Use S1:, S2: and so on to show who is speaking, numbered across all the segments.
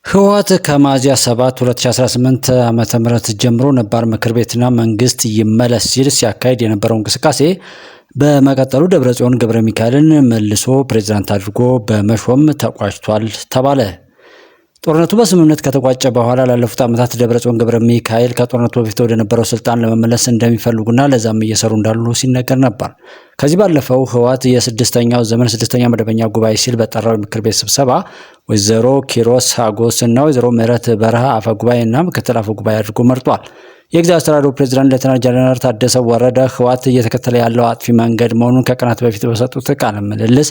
S1: ህወሓት ከሚያዝያ 7 2018 ዓ.ም ጀምሮ ነባር ምክር ቤትና መንግስት ይመለስ ሲል ሲያካሂድ የነበረው እንቅስቃሴ በመቀጠሉ ደብረጽዮን ገብረ ሚካኤልን መልሶ ፕሬዝዳንት አድርጎ በመሾም ተቋጭቷል ተባለ። ጦርነቱ በስምምነት ከተቋጨ በኋላ ላለፉት ዓመታት ደብረጽዮን ገብረ ሚካኤል ከጦርነቱ በፊት ወደ ነበረው ስልጣን ለመመለስ እንደሚፈልጉና ለዛም እየሰሩ እንዳሉ ሲነገር ነበር። ከዚህ ባለፈው ህወሓት የስድስተኛው ዘመን ስድስተኛ መደበኛ ጉባኤ ሲል በጠራው ምክር ቤት ስብሰባ ወይዘሮ ኪሮስ ሀጎስ እና ወይዘሮ ምህረት በረሃ አፈ ጉባኤና ምክትል አፈ ጉባኤ አድርጎ መርጧል። የጊዜያዊ አስተዳደሩ ፕሬዝዳንት ሌተናንት ጀነራል ታደሰ ወረደ ህወሓት እየተከተለ ያለው አጥፊ መንገድ መሆኑን ከቀናት በፊት በሰጡት ቃለ ምልልስ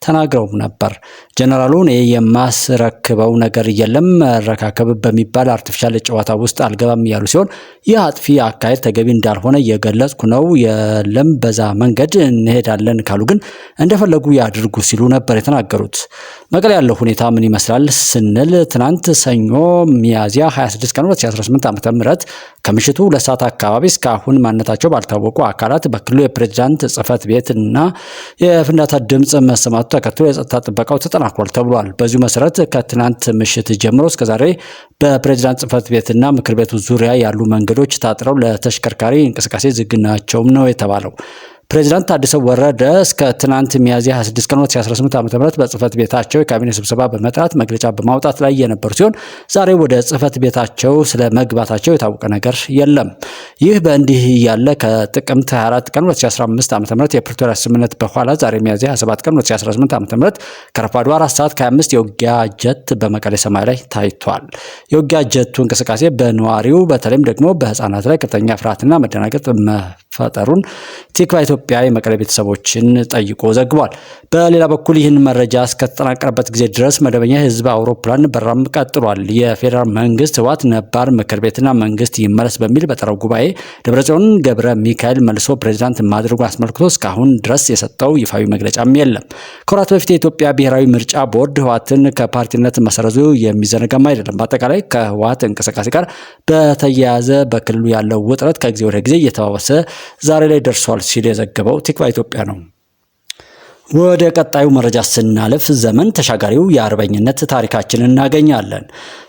S1: ተናግረው ነበር። ጀነራሉ እኔ የማስረክበው ነገር የለም፣ መረካከብ በሚባል አርቲፊሻል ጨዋታ ውስጥ አልገባም ያሉ ሲሆን ይህ አጥፊ አካሄድ ተገቢ እንዳልሆነ እየገለጽኩ ነው። የለም በዛ መንገድ እንሄዳለን ካሉ ግን እንደፈለጉ ያድርጉ ሲሉ ነበር የተናገሩት። መቀሌ ያለው ሁኔታ ምን ይመስላል ስንል ትናንት ሰኞ ሚያዝያ 26 ቀን 2018 ዓ.ም ከምሽቱ 2 ሰዓት አካባቢ እስካሁን ማንነታቸው ባልታወቁ አካላት በክልሉ የፕሬዝዳንት ጽህፈት ቤት እና የፍንዳታ ድምጽ መሰማቱ ተከትሎ የጸጥታ ጥበቃው ተጠናክሯል ተብሏል። በዚሁ መሰረት ከትናንት ምሽት ጀምሮ እስከዛሬ በፕሬዝዳንት ጽህፈት ቤትና ምክር ቤቱ ዙሪያ ያሉ መንገዶች ታጥረው ለተሽከርካሪ እንቅስቃሴ ዝግ ናቸው ነው የተባለው። ፕሬዝዳንት ታደሰ ወረደ እስከ ትናንት ሚያዝያ 26 ቀን 2018 ዓ.ም በጽህፈት ቤታቸው የካቢኔ ስብሰባ በመጥራት መግለጫ በማውጣት ላይ የነበሩ ሲሆን ዛሬ ወደ ጽህፈት ቤታቸው ስለ መግባታቸው የታወቀ ነገር የለም። ይህ በእንዲህ ያለ ከጥቅምት 24 ቀን 2015 ዓ.ም የፕሪቶሪያ ስምምነት በኋላ ዛሬ ሚያዝያ 27 ቀን 2018 ዓ.ም ከረፋዱ 4 ሰዓት ከ25 የውጊያ ጀት በመቀሌ ሰማይ ላይ ታይቷል። የውጊያ ጀቱ እንቅስቃሴ በነዋሪው በተለይም ደግሞ በህፃናት ላይ ከፍተኛ ፍርሃትና መደናገጥ መፈጠሩን ቲክቫ ኢትዮጵያ የመቀሌ ቤተሰቦችን ጠይቆ ዘግቧል። በሌላ በኩል ይህን መረጃ እስከተጠናቀረበት ጊዜ ድረስ መደበኛ የህዝብ አውሮፕላን በራም ቀጥሏል። የፌዴራል መንግስት ህወሓት ነባር ምክር ቤትና መንግስት ይመለስ በሚል በጠራው ጉባኤ ደብረጽዮን ገብረ ሚካኤል መልሶ ፕሬዝዳንት ማድረጉን አስመልክቶ እስካሁን ድረስ የሰጠው ይፋዊ መግለጫም የለም። ከወራት በፊት የኢትዮጵያ ብሔራዊ ምርጫ ቦርድ ህወሓትን ከፓርቲነት መሰረዙ የሚዘነጋም አይደለም። በአጠቃላይ ከህወሓት እንቅስቃሴ ጋር በተያያዘ በክልሉ ያለው ውጥረት ከጊዜ ወደ ጊዜ እየተባባሰ ዛሬ ላይ ደርሷል ሲል የዘገበው ቲክቫ ኢትዮጵያ ነው። ወደ ቀጣዩ መረጃ ስናልፍ ዘመን ተሻጋሪው የአርበኝነት ታሪካችንን እናገኛለን።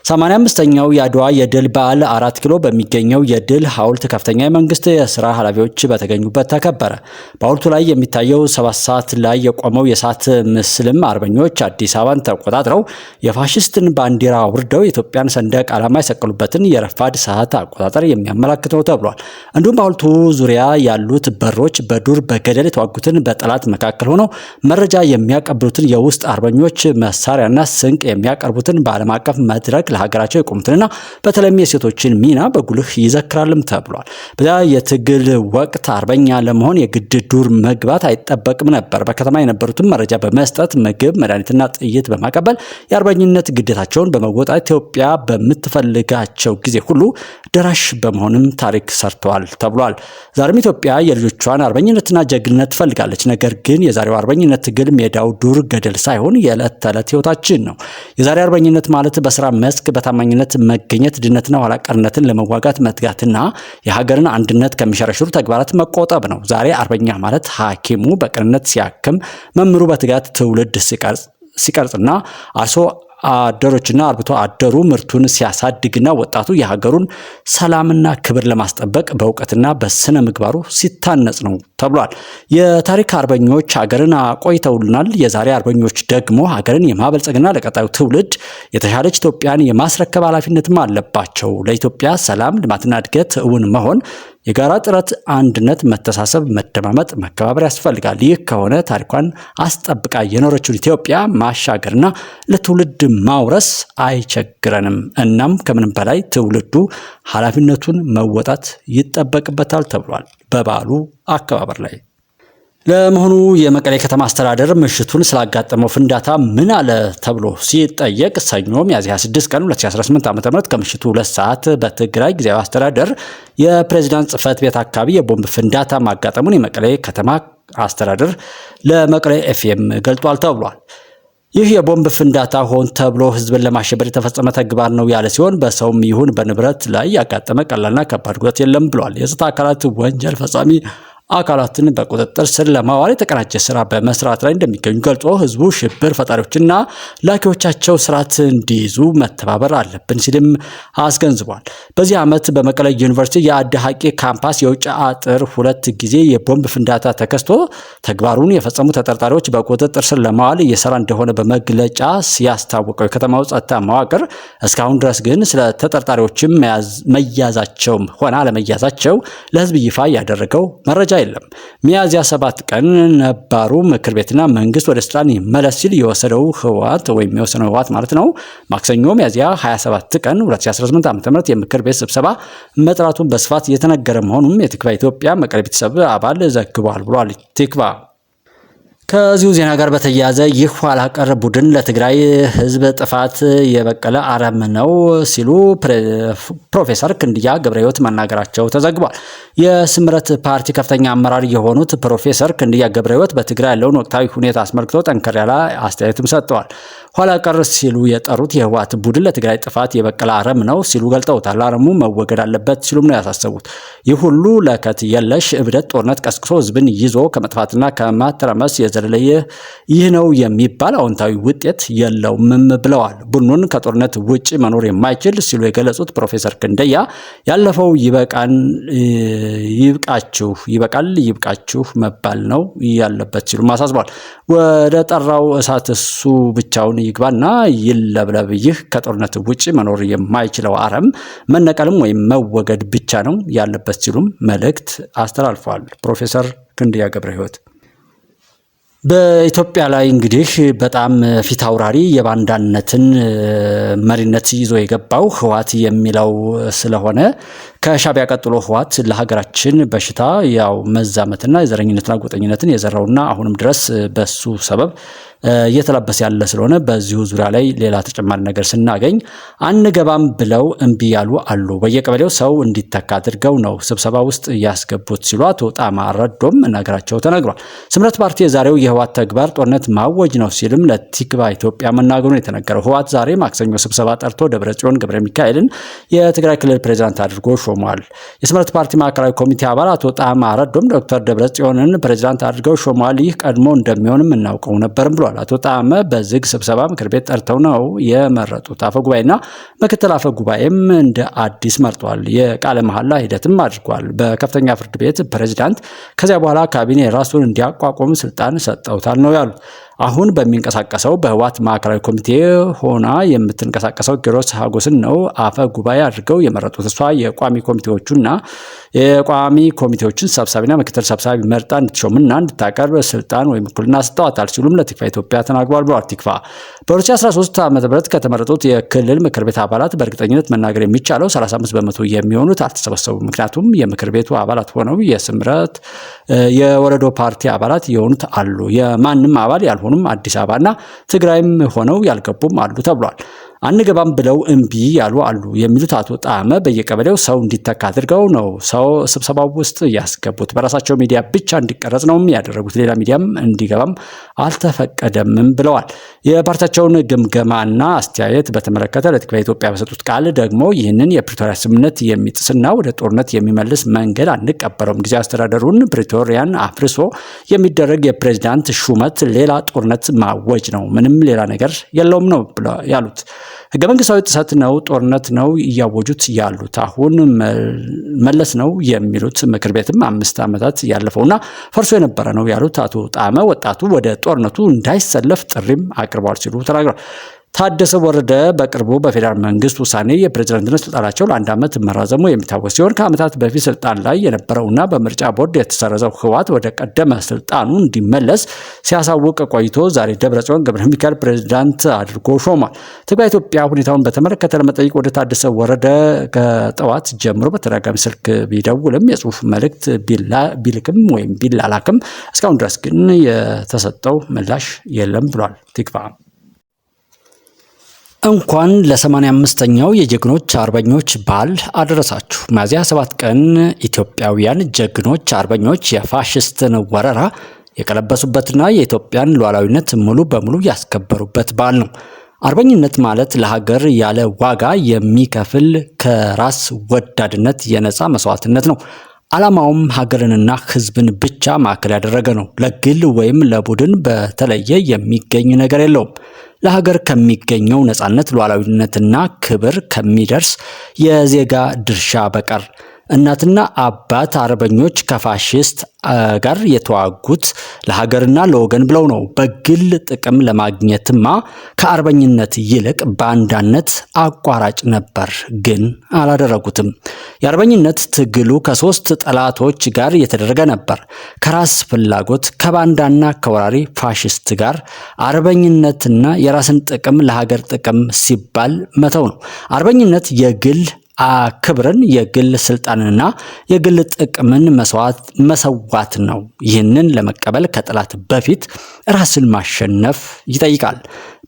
S1: 85ኛው የአድዋ የድል በዓል 4 ኪሎ በሚገኘው የድል ሐውልት ከፍተኛ የመንግስት የስራ ኃላፊዎች በተገኙበት ተከበረ። በሐውልቱ ላይ የሚታየው 7 ሰዓት ላይ የቆመው የእሳት ምስልም አርበኞች አዲስ አበባን ተቆጣጥረው የፋሽስትን ባንዲራ አውርደው የኢትዮጵያን ሰንደቅ ዓላማ የሰቀሉበትን የረፋድ ሰዓት አቆጣጠር የሚያመላክት ነው ተብሏል። እንዲሁም በሐውልቱ ዙሪያ ያሉት በሮች በዱር በገደል የተዋጉትን በጠላት መካከል ሆነው መረጃ የሚያቀብሉትን የውስጥ አርበኞች መሳሪያና ስንቅ የሚያቀርቡትን በዓለም አቀፍ መድረክ ለሀገራቸው የቆሙትንና በተለይም የሴቶችን ሚና በጉልህ ይዘክራልም ተብሏል። በዚያ የትግል ወቅት አርበኛ ለመሆን የግድ ዱር መግባት አይጠበቅም ነበር። በከተማ የነበሩትን መረጃ በመስጠት ምግብ፣ መድኃኒትና ጥይት በማቀበል የአርበኝነት ግዴታቸውን በመወጣት ኢትዮጵያ በምትፈልጋቸው ጊዜ ሁሉ ደራሽ በመሆንም ታሪክ ሰርተዋል ተብሏል። ዛሬም ኢትዮጵያ የልጆቿን አርበኝነትና ጀግንነት ትፈልጋለች። ነገር ግን የዛሬው አርበኝነት ትግል ሜዳው ዱር ገደል ሳይሆን የዕለት ተዕለት ህይወታችን ነው። የዛሬ አርበኝነት ማለት በስራ መስክ በታማኝነት መገኘት፣ ድህነትና ኋላ ቀርነትን ለመዋጋት መትጋትና የሀገርን አንድነት ከሚሸረሽሩ ተግባራት መቆጠብ ነው። ዛሬ አርበኛ ማለት ሐኪሙ በቅንነት ሲያክም፣ መምህሩ በትጋት ትውልድ ሲቀርጽና አርሶ አደሮችና አርብቶ አደሩ ምርቱን ሲያሳድግና ወጣቱ የሀገሩን ሰላምና ክብር ለማስጠበቅ በእውቀትና በስነ ምግባሩ ሲታነጽ ነው ተብሏል። የታሪክ አርበኞች ሀገርን አቆይተውልናል። የዛሬ አርበኞች ደግሞ ሀገርን የማበልጸግና ለቀጣዩ ትውልድ የተሻለች ኢትዮጵያን የማስረከብ ኃላፊነትም አለባቸው። ለኢትዮጵያ ሰላም፣ ልማትና እድገት እውን መሆን የጋራ ጥረት፣ አንድነት፣ መተሳሰብ፣ መደማመጥ፣ መከባበር ያስፈልጋል። ይህ ከሆነ ታሪኳን አስጠብቃ የኖረችውን ኢትዮጵያ ማሻገርና ለትውልድ ማውረስ አይቸግረንም። እናም ከምንም በላይ ትውልዱ ኃላፊነቱን መወጣት ይጠበቅበታል ተብሏል በበዓሉ አከባበር ላይ። ለመሆኑ የመቀሌ ከተማ አስተዳደር ምሽቱን ስላጋጠመው ፍንዳታ ምን አለ ተብሎ ሲጠየቅ ሰኞ ሚያዝያ 26 ቀን 2018 ዓ.ም ከምሽቱ 2 ሰዓት በትግራይ ጊዜያዊ አስተዳደር የፕሬዝዳንት ጽህፈት ቤት አካባቢ የቦምብ ፍንዳታ ማጋጠሙን የመቀሌ ከተማ አስተዳደር ለመቀሌ ኤፍኤም ገልጧል ተብሏል። ይህ የቦምብ ፍንዳታ ሆን ተብሎ ህዝብን ለማሸበር የተፈጸመ ተግባር ነው ያለ ሲሆን በሰውም ይሁን በንብረት ላይ ያጋጠመ ቀላልና ከባድ ጉዳት የለም ብሏል። የጸጥታ አካላት ወንጀል ፈጻሚ አካላትን በቁጥጥር ስር ለማዋል የተቀናጀ ስራ በመስራት ላይ እንደሚገኙ ገልጾ ህዝቡ ሽብር ፈጣሪዎችና ላኪዎቻቸው ስርዓት እንዲይዙ መተባበር አለብን ሲልም አስገንዝቧል። በዚህ ዓመት በመቀለ ዩኒቨርሲቲ የአዲ ሐቂ ካምፓስ የውጭ አጥር 2 ጊዜ የቦምብ ፍንዳታ ተከስቶ ተግባሩን የፈጸሙ ተጠርጣሪዎች በቁጥጥር ስር ለማዋል እየሰራ እንደሆነ በመግለጫ ሲያስታውቀው የከተማው ጸጥታ መዋቅር እስካሁን ድረስ ግን ስለ ተጠርጣሪዎችም መያዛቸውም ሆነ አለመያዛቸው ለህዝብ ይፋ ያደረገው መረጃ የለም። ሚያዝያ 7 ቀን ነባሩ ምክር ቤትና መንግስት ወደ ስልጣን ይመለስ ሲል የወሰነው ህወሓት ማለት ነው ማክሰኞ ሚያዝያ 27 ቀን 2018 ዓ.ም የምክር ቤት ስብሰባ መጥራቱን በስፋት እየተነገረ መሆኑን የትክቫ ኢትዮጵያ መቀሌ ቤተሰብ አባል ዘግቧል ብሏል። ትክቫ ከዚሁ ዜና ጋር በተያያዘ ይህ ኋላ ቀር ቡድን ለትግራይ ህዝብ ጥፋት የበቀለ አረም ነው ሲሉ ፕሮፌሰር ክንድያ ገብረሕይወት መናገራቸው ተዘግቧል። የስምረት ፓርቲ ከፍተኛ አመራር የሆኑት ፕሮፌሰር ክንድያ ገብረሕይወት በትግራይ ያለውን ወቅታዊ ሁኔታ አስመልክቶ ጠንከር ያለ አስተያየትም ሰጥተዋል። ኋላ ቀር ሲሉ የጠሩት የህወሓት ቡድን ለትግራይ ጥፋት የበቀለ አረም ነው ሲሉ ገልጠውታል። አረሙ መወገድ አለበት ሲሉም ነው ያሳሰቡት። ይህ ሁሉ ለከት የለሽ እብደት ጦርነት ቀስቅሶ ህዝብን ይዞ ከመጥፋትና ከማተራመስ የዘለለ ይህ ነው የሚባል አዎንታዊ ውጤት የለውም ብለዋል። ቡድኑን ከጦርነት ውጭ መኖር የማይችል ሲሉ የገለጹት ፕሮፌሰር ክንደያ ያለፈው ይብቃችሁ መባል ነው ያለበት ሲሉ አሳስበዋል። ወደ ጠራው እሳት እሱ ብቻውን ይግባና ይለብለብ። ይህ ከጦርነት ውጭ መኖር የማይችለው አረም መነቀልም ወይም መወገድ ብቻ ነው ያለበት ሲሉም መልእክት አስተላልፈዋል። ፕሮፌሰር ክንድያ ገብረሕይወት በኢትዮጵያ ላይ እንግዲህ በጣም ፊት አውራሪ የባንዳነትን መሪነት ይዞ የገባው ህወሓት የሚለው ስለሆነ ከሻዕቢያ ቀጥሎ ህወሓት ለሀገራችን በሽታ ያው መዛመትና የዘረኝነትና ጎጠኝነትን የዘራውና አሁንም ድረስ በሱ ሰበብ እየተለበሰ ያለ ስለሆነ በዚሁ ዙሪያ ላይ ሌላ ተጨማሪ ነገር ስናገኝ አንገባም ብለው እምቢ ያሉ አሉ። በየቀበሌው ሰው እንዲተካ አድርገው ነው ስብሰባ ውስጥ ያስገቡት ሲሉ አቶ ጣማ ረዶም ነገራቸው ተነግሯል። ስምረት ፓርቲ የዛሬው የህወሓት ተግባር ጦርነት ማወጅ ነው ሲልም ለቲክቫ ኢትዮጵያ መናገሩን የተነገረው ህወሓት ዛሬ ማክሰኞ ስብሰባ ጠርቶ ደብረጽዮን ገብረ ሚካኤልን የትግራይ ክልል ፕሬዝዳንት አድርጎ ሾሟል። የስምረት ፓርቲ ማዕከላዊ ኮሚቴ አባል አቶ ጣማ ረዶም ዶክተር ደብረጽዮንን ፕሬዝዳንት አድርገው ሾሟል። ይህ ቀድሞ እንደሚሆንም እናውቀው ነበርም ብሏል። አቶ ጣመ በዝግ ስብሰባ ምክር ቤት ጠርተው ነው የመረጡት። አፈጉባኤና ምክትል አፈጉባኤም እንደ አዲስ መርጧል። የቃለ መሐላ ሂደትም አድርጓል። በከፍተኛ ፍርድ ቤት ፕሬዝዳንት ከዚያ በኋላ ካቢኔ ራሱን እንዲያቋቁም ስልጣን ሰጠውታል ነው ያሉት። አሁን በሚንቀሳቀሰው በህወሓት ማዕከላዊ ኮሚቴ ሆና የምትንቀሳቀሰው ኪሮስ ሀጎስን ነው አፈ ጉባኤ አድርገው የመረጡት። እሷ የቋሚ ኮሚቴዎችን ሰብሳቢና ምክትል ሰብሳቢ መርጣ እንድትሾምና እንድታቀርብ ስልጣን ወይም እኩልና ሰጥተዋታል ሲሉም ለቲክቫ ኢትዮጵያ ተናግሯል ብለዋል። ቲክቫ በ2013 ዓ.ም ከተመረጡት የክልል ምክር ቤት አባላት በእርግጠኝነት መናገር የሚቻለው 35 በመቶ የሚሆኑት አልተሰበሰቡም። ምክንያቱም የምክር ቤቱ አባላት ሆነው የስምረት የወረዶ ፓርቲ አባላት የሆኑት አሉ። የማንም አባል ያልሆኑ አዲስ አበባና ትግራይም ሆነው ያልገቡም አሉ ተብሏል። አንገባም ብለው እምቢ ያሉ አሉ የሚሉት አቶ ጣመ በየቀበሌው ሰው እንዲተካ አድርገው ነው ሰው ስብሰባው ውስጥ ያስገቡት። በራሳቸው ሚዲያ ብቻ እንዲቀረጽ ነው ያደረጉት። ሌላ ሚዲያም እንዲገባም አልተፈቀደምም ብለዋል። የፓርቲያቸውን ግምገማና አስተያየት በተመለከተ ለቲክቫ ኢትዮጵያ በሰጡት ቃል ደግሞ ይህንን የፕሪቶሪያ ስምምነት የሚጥስና ወደ ጦርነት የሚመልስ መንገድ አንቀበለውም። ጊዜያዊ አስተዳደሩን ፕሪቶሪያን አፍርሶ የሚደረግ የፕሬዝዳንት ሹመት ሌላ ጦርነት ማወጅ ነው፣ ምንም ሌላ ነገር የለውም ነው ያሉት። ህገ መንግስታዊ ጥሰት ነው፣ ጦርነት ነው እያወጁት ያሉት። አሁን መለስ ነው የሚሉት ምክር ቤትም 5 ዓመታት ያለፈውና ፈርሶ የነበረ ነው ያሉት አቶ ጣመ ወጣቱ ወደ ጦርነቱ እንዳይሰለፍ ጥሪም አቅርበዋል ሲሉ ተናግረዋል። ታደሰ ወረደ በቅርቡ በፌዴራል መንግስት ውሳኔ የፕሬዝዳንትነት ስልጣናቸው ለ1 ዓመት መራዘሙ የሚታወስ ሲሆን ከዓመታት በፊት ስልጣን ላይ የነበረውና በምርጫ ቦርድ የተሰረዘው ህወሓት ወደ ቀደመ ስልጣኑ እንዲመለስ ሲያሳውቅ ቆይቶ ዛሬ ደብረጽዮን ገብረ ሚካኤል ፕሬዝዳንት አድርጎ ሾሟል። ትግራይ ኢትዮጵያ ሁኔታውን በተመለከተ ለመጠየቅ ወደ ታደሰ ወረደ ከጠዋት ጀምሮ በተደጋጋሚ ስልክ ቢደውልም የጽሁፍ መልእክት ቢልክም ወይም ቢላላክም እስካሁን ድረስ ግን የተሰጠው ምላሽ የለም ብሏል ቲክቫ። እንኳን ለ85ኛው የጀግኖች አርበኞች በዓል አደረሳችሁ። ሚያዝያ 7 ቀን ኢትዮጵያውያን ጀግኖች አርበኞች የፋሽስትን ወረራ የቀለበሱበትና የኢትዮጵያን ሉዓላዊነት ሙሉ በሙሉ ያስከበሩበት በዓል ነው። አርበኝነት ማለት ለሀገር ያለ ዋጋ የሚከፍል ከራስ ወዳድነት የነፃ መስዋዕትነት ነው። ዓላማውም ሀገርንና ሕዝብን ብቻ ማዕከል ያደረገ ነው። ለግል ወይም ለቡድን በተለየ የሚገኝ ነገር የለውም። ለሀገር ከሚገኘው ነጻነት፣ ሉዓላዊነትና ክብር ከሚደርስ የዜጋ ድርሻ በቀር እናትና አባት አርበኞች ከፋሽስት ጋር የተዋጉት ለሀገርና ለወገን ብለው ነው። በግል ጥቅም ለማግኘትማ ከአርበኝነት ይልቅ ባንዳነት አቋራጭ ነበር፣ ግን አላደረጉትም። የአርበኝነት ትግሉ ከሶስት ጠላቶች ጋር የተደረገ ነበር። ከራስ ፍላጎት፣ ከባንዳና ከወራሪ ፋሽስት ጋር። አርበኝነትና የራስን ጥቅም ለሀገር ጥቅም ሲባል መተው ነው። አርበኝነት የግል ክብርን፣ የግል ስልጣንንና የግል ጥቅምን መሰዋት ነው። ይህንን ለመቀበል ከጠላት በፊት ራስን ማሸነፍ ይጠይቃል።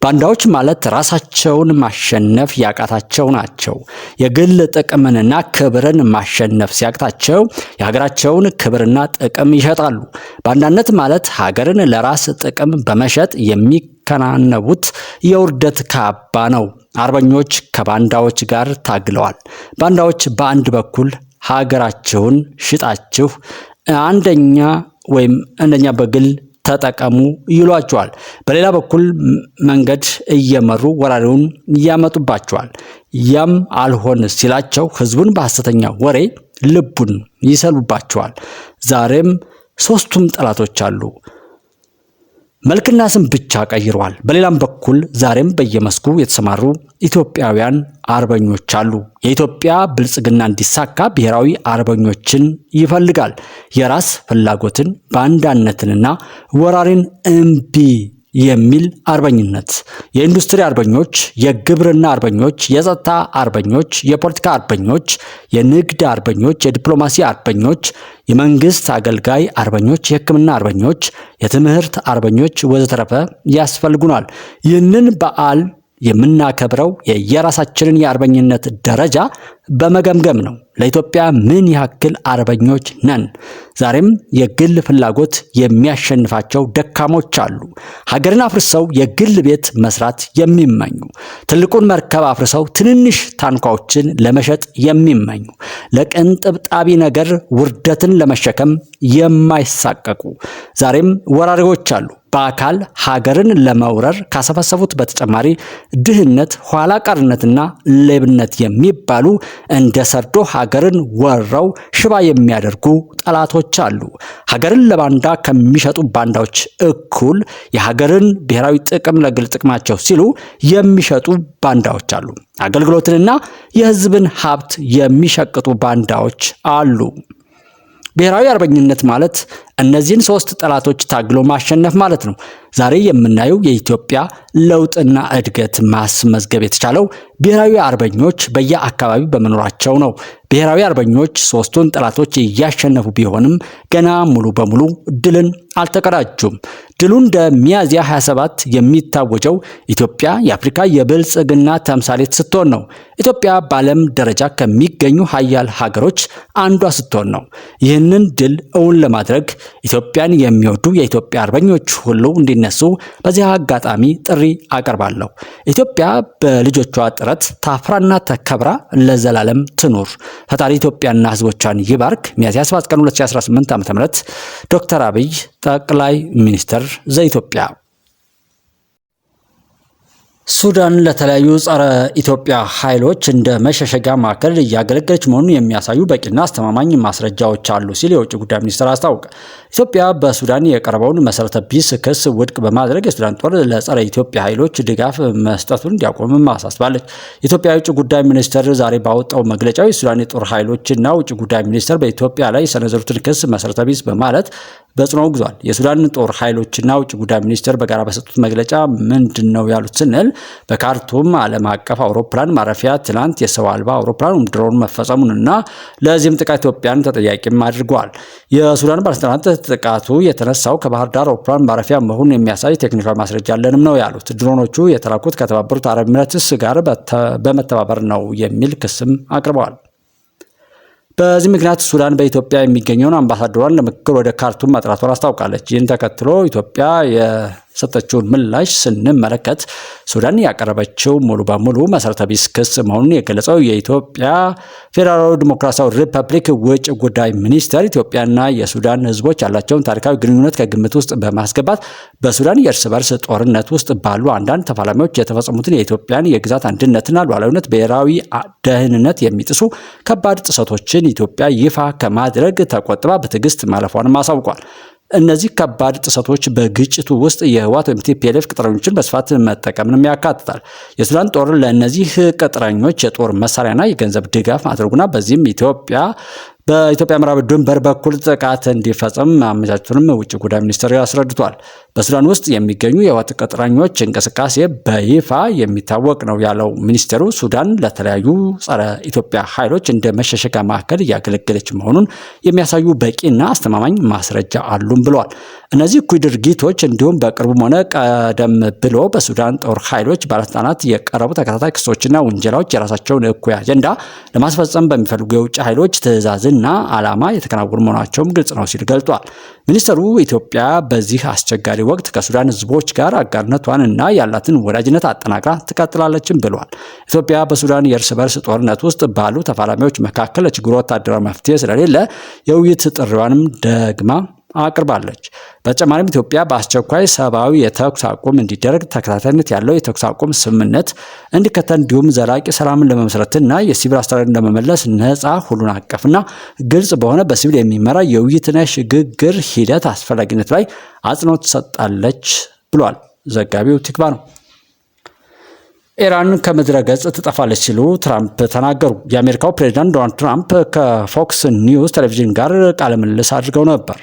S1: ባንዳዎች ማለት ራሳቸውን ማሸነፍ ያቃታቸው ናቸው። የግል ጥቅምንና ክብርን ማሸነፍ ሲያቅታቸው የሀገራቸውን ክብርና ጥቅም ይሸጣሉ። ባንዳነት ማለት ሀገርን ለራስ ጥቅም በመሸጥ የሚከናነቡት የውርደት ካባ ነው። አርበኞች ከባንዳዎች ጋር ታግለዋል። ባንዳዎች በአንድ በኩል ሀገራቸውን ሽጣችሁ አንደኛ በግል ተጠቀሙ ይሏቸዋል። በሌላ በኩል መንገድ እየመሩ ወራሪውን ያመጡባቸዋል። ያም አልሆን ሲላቸው ህዝቡን በሐሰተኛ ወሬ ልቡን ይሰሉባቸዋል። ዛሬም ሶስቱም ጠላቶች አሉ። መልክና ስም ብቻ ቀይረዋል። በሌላም በኩል ዛሬም በየመስኩ የተሰማሩ ኢትዮጵያውያን አርበኞች አሉ። የኢትዮጵያ ብልጽግና እንዲሳካ ብሔራዊ አርበኞችን ይፈልጋል። የራስ ፍላጎትን፣ ባንዳነትንና ወራሪን እምቢ የሚል አርበኝነት። የኢንዱስትሪ አርበኞች፣ የግብርና አርበኞች፣ የጸጥታ አርበኞች፣ የፖለቲካ አርበኞች፣ የንግድ አርበኞች፣ የዲፕሎማሲ አርበኞች፣ የመንግስት አገልጋይ አርበኞች፣ የሕክምና አርበኞች፣ የትምህርት አርበኞች ወዘተረፈ ያስፈልጉናል። ይህንን በዓል የምናከብረው የየራሳችንን የአርበኝነት ደረጃ በመገምገም ነው። ለኢትዮጵያ ምን ያክል አርበኞች ነን? ዛሬም የግል ፍላጎት የሚያሸንፋቸው ደካሞች አሉ። ሀገርን አፍርሰው የግል ቤት መስራት የሚመኙ፣ ትልቁን መርከብ አፍርሰው ትንንሽ ታንኳዎችን ለመሸጥ የሚመኙ፣ ለቅንጥብጣቢ ነገር ውርደትን ለመሸከም የማይሳቀቁ ዛሬም ወራሪዎች አሉ። በአካል ሀገርን ለመውረር ካሰፈሰፉት በተጨማሪ ድህነት፣ ኋላ ቀርነትና ሌብነት የሚባሉ እንደ ሰርዶ ሀገርን ወረው ሽባ የሚያደርጉ ጠላቶች አሉ። ሀገርን ለባንዳ ከሚሸጡ ባንዳዎች እኩል የሀገርን ብሔራዊ ጥቅም ለግል ጥቅማቸው ሲሉ የሚሸጡ ባንዳዎች አሉ። አገልግሎትንና የሕዝብን ሀብት የሚሸቅጡ ባንዳዎች አሉ። ብሔራዊ አርበኝነት ማለት እነዚህን ሶስት ጠላቶች ታግሎ ማሸነፍ ማለት ነው። ዛሬ የምናየው የኢትዮጵያ ለውጥና እድገት ማስመዝገብ የተቻለው ብሔራዊ አርበኞች በየአካባቢው በመኖራቸው ነው። ብሔራዊ አርበኞች ሶስቱን ጠላቶች እያሸነፉ ቢሆንም ገና ሙሉ በሙሉ ድልን አልተቀዳጁም። ድሉ እንደ ሚያዝያ 27 የሚታወጀው ኢትዮጵያ የአፍሪካ የብልጽግና ተምሳሌት ስትሆን ነው። ኢትዮጵያ በዓለም ደረጃ ከሚገኙ ሀያል ሀገሮች አንዷ ስትሆን ነው። ይህንን ድል እውን ለማድረግ ኢትዮጵያን የሚወዱ የኢትዮጵያ አርበኞች ሁሉ እንዲነሱ በዚህ አጋጣሚ ጥሪ አቀርባለሁ። ኢትዮጵያ በልጆቿ ጥረት ታፍራና ተከብራ ለዘላለም ትኑር። ፈጣሪ ኢትዮጵያና ሕዝቦቿን ይባርክ። ሚያዝያ 7 ቀን 2018 ዓ.ም ዶክተር አብይ ጠቅላይ ሚኒስትር ዘኢትዮጵያ። ሱዳን ለተለያዩ ጸረ ኢትዮጵያ ኃይሎች እንደ መሸሸጊያ ማዕከል እያገለገለች መሆኑን የሚያሳዩ በቂና አስተማማኝ ማስረጃዎች አሉ ሲል የውጭ ጉዳይ ሚኒስትር አስታወቀ። ኢትዮጵያ በሱዳን የቀረበውን መሰረተ ቢስ ክስ ውድቅ በማድረግ የሱዳን ጦር ለጸረ ኢትዮጵያ ኃይሎች ድጋፍ መስጠቱን እንዲያቆምም አሳስባለች። የኢትዮጵያ የውጭ ጉዳይ ሚኒስትር ዛሬ ባወጣው መግለጫው የሱዳን የጦር ኃይሎችና ውጭ ጉዳይ ሚኒስትር በኢትዮጵያ ላይ የሰነዘሩትን ክስ መሰረተ ቢስ በማለት በጽኑ አውግዟል። የሱዳን ጦር ኃይሎችና ውጭ ጉዳይ ሚኒስትር በጋራ በሰጡት መግለጫ ምንድን ነው ያሉት ስንል በካርቱም ዓለም አቀፍ አውሮፕላን ማረፊያ ትናንት የሰው አልባ አውሮፕላን ድሮን መፈጸሙንና ለዚህም ጥቃት ኢትዮጵያን ተጠያቂም አድርገዋል። የሱዳን ባለስልጣናት ጥቃቱ የተነሳው ከባህር ዳር አውሮፕላን ማረፊያ መሆኑን የሚያሳይ ቴክኒካዊ ማስረጃ አለንም ነው ያሉት። ድሮኖቹ የተላኩት ከተባበሩት አረብ ኤሚሬትስ ጋር በመተባበር ነው የሚል ክስም አቅርበዋል። በዚህ ምክንያት ሱዳን በኢትዮጵያ የሚገኘውን አምባሳደሯን ለምክክር ወደ ካርቱም መጥራቷን አስታውቃለች። ይህን ተከትሎ ኢትዮጵያ ሰጠችውን ምላሽ ስንመለከት ሱዳን ያቀረበችው ሙሉ በሙሉ መሰረተ ቢስ ክስ መሆኑን የገለጸው የኢትዮጵያ ፌዴራላዊ ዲሞክራሲያዊ ሪፐብሊክ ውጭ ጉዳይ ሚኒስቴር ኢትዮጵያና የሱዳን ህዝቦች ያላቸውን ታሪካዊ ግንኙነት ከግምት ውስጥ በማስገባት በሱዳን የእርስ በርስ ጦርነት ውስጥ ባሉ አንዳንድ ተፋላሚዎች የተፈጸሙትን የኢትዮጵያን የግዛት አንድነትና ሉዓላዊነት ብሔራዊ ደህንነት የሚጥሱ ከባድ ጥሰቶችን ኢትዮጵያ ይፋ ከማድረግ ተቆጥባ በትዕግስት ማለፏንም አሳውቋል። እነዚህ ከባድ ጥሰቶች በግጭቱ ውስጥ የህወሓት ወይም ቲፒኤልኤፍ ቅጥረኞችን በስፋት መጠቀምንም ያካትታል። የሱዳን ጦር ለእነዚህ ቅጥረኞች የጦር መሳሪያና የገንዘብ ድጋፍ ማድረጉና በዚህም በኢትዮጵያ ምዕራብ ድንበር በኩል ጥቃት እንዲፈጸም ማመቻቸቱንም ውጭ ጉዳይ ሚኒስቴር አስረድቷል። በሱዳን ውስጥ የሚገኙ የህወሓት ቅጥረኞች እንቅስቃሴ በይፋ የሚታወቅ ነው ያለው ሚኒስቴሩ ሱዳን ለተለያዩ ጸረ ኢትዮጵያ ኃይሎች እንደ መሸሸጊያ ማዕከል እያገለገለች መሆኑን የሚያሳዩ በቂና አስተማማኝ ማስረጃ አሉም ብለዋል። እነዚህ እኩይ ድርጊቶች እንዲሁም በቅርቡም ሆነ ቀደም ብሎ በሱዳን ጦር ኃይሎች ባለስልጣናት የቀረቡ ተከታታይ ክሶችና ውንጀላዎች የራሳቸውን እኩይ አጀንዳ ለማስፈጸም በሚፈልጉ የውጭ ኃይሎች ትዕዛዝና ዓላማ የተከናወኑ መሆናቸውም ግልጽ ነው ሲል ገልጿል። ሚኒስትሩ ኢትዮጵያ በዚህ አስቸጋሪ ወቅት ከሱዳን ህዝቦች ጋር አጋርነቷን እና ያላትን ወዳጅነት አጠናክራ ትቀጥላለችም ብለዋል። ኢትዮጵያ በሱዳን የእርስ በርስ ጦርነት ውስጥ ባሉ ተፋላሚዎች መካከል ለችግሩ ወታደራዊ መፍትሄ ስለሌለ የውይይት ጥሪዋንም ደግማ አቅርባለች። በተጨማሪም ኢትዮጵያ በአስቸኳይ ሰብአዊ የተኩስ አቁም እንዲደረግ ተከታታይነት ያለው የተኩስ አቁም ስምምነት እንዲከተል እንዲሁም ዘላቂ ሰላምን ለመመስረትና የሲቪል አስተዳደርን ለመመለስ ነፃ ሁሉን አቀፍና ግልጽ በሆነ በሲቪል የሚመራ የውይይትና ሽግግር ሂደት አስፈላጊነት ላይ አጽንኦት ሰጣለች ብሏል። ዘጋቢው ቲክቫህ ነው። ኢራን ከምድረ ገጽ ትጠፋለች ሲሉ ትራምፕ ተናገሩ። የአሜሪካው ፕሬዝዳንት ዶናልድ ትራምፕ ከፎክስ ኒውስ ቴሌቪዥን ጋር ቃለ ምልልስ አድርገው ነበር።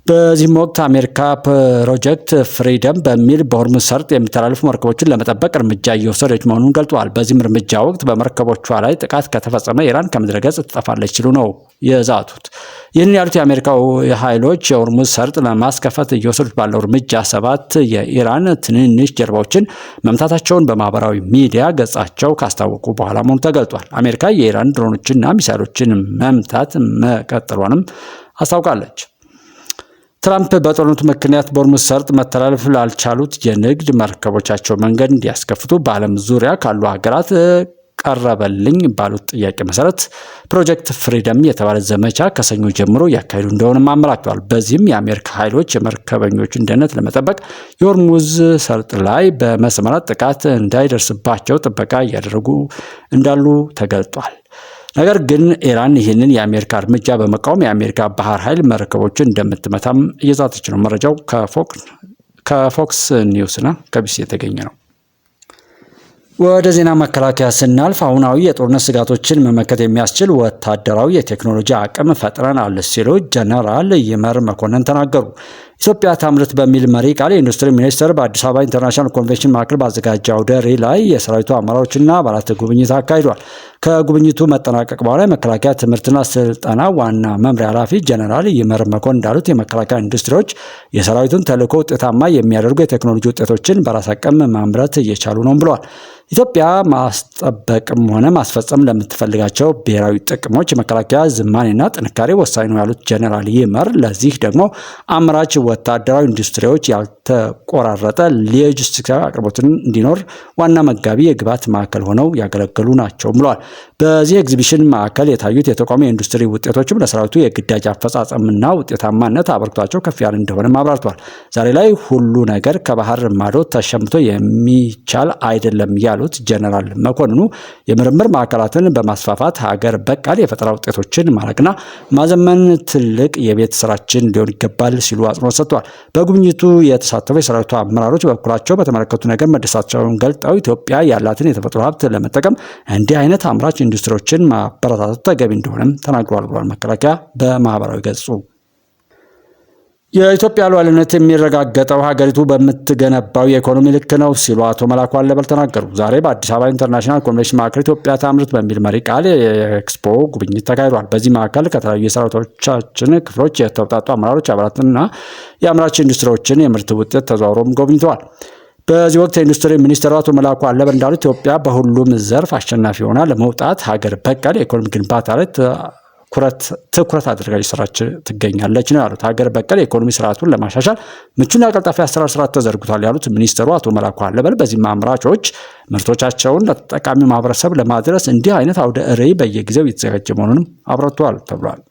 S1: በዚህም ወቅት አሜሪካ ፕሮጀክት ፍሪደም በሚል በሆርሙዝ ሰርጥ የሚተላለፉ መርከቦችን ለመጠበቅ እርምጃ እየወሰደች መሆኑን ገልጸዋል። በዚህም እርምጃ ወቅት በመርከቦቿ ላይ ጥቃት ከተፈጸመ ኢራን ከምድረ ገጽ ትጠፋለች ሲሉ ነው የዛቱት። ይህን ያሉት የአሜሪካው ኃይሎች የሆርሙዝ ሰርጥ ለማስከፈት እየወሰዱት ባለው እርምጃ 7 የኢራን ትንንሽ ጀልባዎችን መምታታቸውን በማህበራዊ ሚዲያ ገጻቸው ካስታወቁ በኋላ መሆኑ ተገልጿል። አሜሪካ የኢራን ድሮኖችና ሚሳይሎችን መምታት መቀጠሏንም አስታውቃለች። ትራምፕ በጦርነቱ ምክንያት በሆርሙዝ ሰርጥ መተላለፍ ላልቻሉት የንግድ መርከቦቻቸው መንገድ እንዲያስከፍቱ በዓለም ዙሪያ ካሉ ሀገራት ቀረበልኝ ባሉት ጥያቄ መሰረት ፕሮጀክት ፍሪደም የተባለ ዘመቻ ከሰኞ ጀምሮ እያካሄዱ እንደሆነም አመላክተዋል። በዚህም የአሜሪካ ኃይሎች የመርከበኞችን ደህንነት ለመጠበቅ የሆርሙዝ ሰርጥ ላይ በመሰማራት ጥቃት እንዳይደርስባቸው ጥበቃ እያደረጉ እንዳሉ ተገልጧል። ነገር ግን ኢራን ይህንን የአሜሪካ እርምጃ በመቃወም የአሜሪካ ባህር ኃይል መርከቦችን እንደምትመታም እየዛተች ነው። መረጃው ከፎክስ ኒውስና ከቢሲ የተገኘ ነው። ወደ ዜና መከላከያ ስናልፍ አሁናዊ የጦርነት ስጋቶችን መመከት የሚያስችል ወታደራዊ የቴክኖሎጂ አቅም ፈጥረናል ሲሉ ጀነራል ይመር መኮንን ተናገሩ። ኢትዮጵያ ታምርት በሚል መሪ ቃል የኢንዱስትሪ ሚኒስቴር በአዲስ አበባ ኢንተርናሽናል ኮንቬንሽን ማዕከል ባዘጋጀው አውደ ርዕይ ላይ የሰራዊቱ አመራሮችና አባላት ጉብኝት አካሂዷል። ከጉብኝቱ መጠናቀቅ በኋላ የመከላከያ ትምህርትና ስልጠና ዋና መምሪያ ኃላፊ ጀነራል ይመር መኮንን እንዳሉት የመከላከያ ኢንዱስትሪዎች የሰራዊቱን ተልዕኮ ውጤታማ የሚያደርጉ የቴክኖሎጂ ውጤቶችን በራስ አቅም ማምረት እየቻሉ ነው ብለዋል። ኢትዮጵያ ማስጠበቅም ሆነ ማስፈጸም ለምትፈልጋቸው ብሔራዊ ጥቅሞች የመከላከያ ዝማኔና ጥንካሬ ወሳኝ ነው ያሉት ጀነራል ይመር ለዚህ ደግሞ አምራች ወታደራዊ ኢንዱስትሪዎች ያልተቆራረጠ ሎጂስቲክስ አቅርቦትን እንዲኖር ዋና መጋቢ የግብዓት ማዕከል ሆነው ያገለገሉ ናቸው ብለዋል። በዚህ ኤግዚቢሽን ማዕከል የታዩት የተቋሙ የኢንዱስትሪ ውጤቶችም ለሰራዊቱ የግዳጅ አፈጻጸምና ውጤታማነት አበርክቷቸው ከፍ ያለ እንደሆነም አብራርተዋል። ዛሬ ላይ ሁሉ ነገር ከባህር ማዶ ተሸምቶ የሚቻል አይደለም ያሉት ጀነራል መኮንኑ የምርምር ማዕከላትን በማስፋፋት ሀገር በቀል የፈጠራ ውጤቶችን ማድረግና ማዘመን ትልቅ የቤት ስራችን ሊሆን ይገባል ሲሉ አጽንኦት ሰጥተዋል። በጉብኝቱ የተሳተፉ የሰራዊቱ አመራሮች በበኩላቸው በተመለከቱ ነገር መደሰታቸውን ገልጠው ኢትዮጵያ ያላትን የተፈጥሮ ሀብት ለመጠቀም እንዲህ አይነት አምራች ኢንዱስትሪዎችን ማበረታታት ተገቢ እንደሆነም ተናግሯል ብሏል መከላከያ በማህበራዊ ገጹ። የኢትዮጵያ ሉዓላዊነት የሚረጋገጠው ሀገሪቱ በምትገነባው የኢኮኖሚ ልክ ነው ሲሉ አቶ መላኩ አለበል ተናገሩ። ዛሬ በአዲስ አበባ ኢንተርናሽናል ኮንቬንሽን ማዕከል ኢትዮጵያ ታምርት በሚል መሪ ቃል የኤክስፖ ጉብኝት ተካሂዷል። በዚህ ማዕከል ከተለያዩ የሰራዊቶቻችን ክፍሎች የተውጣጡ አመራሮች አባላትና የአምራች ኢንዱስትሪዎችን የምርት ውጤት ተዘዋውረውም ጎብኝተዋል። በዚህ ወቅት የኢንዱስትሪ ሚኒስትሩ አቶ መላኩ አለበል እንዳሉት ኢትዮጵያ በሁሉም ዘርፍ አሸናፊ ሆና ለመውጣት ሀገር በቀል የኢኮኖሚ ግንባታ ላይ ትኩረት አድርጋ እየሰራች ትገኛለች ነው ያሉት። ሀገር በቀል የኢኮኖሚ ስርዓቱን ለማሻሻል ምቹና ቀልጣፋ የአሰራር ስርዓት ተዘርግቷል ያሉት ሚኒስትሩ አቶ መላኩ አለበል በዚህም አምራቾች ምርቶቻቸውን ለተጠቃሚ ማህበረሰብ ለማድረስ እንዲህ አይነት አውደ ርዕይ በየጊዜው እየተዘጋጀ መሆኑንም አብራርተዋል ተብሏል።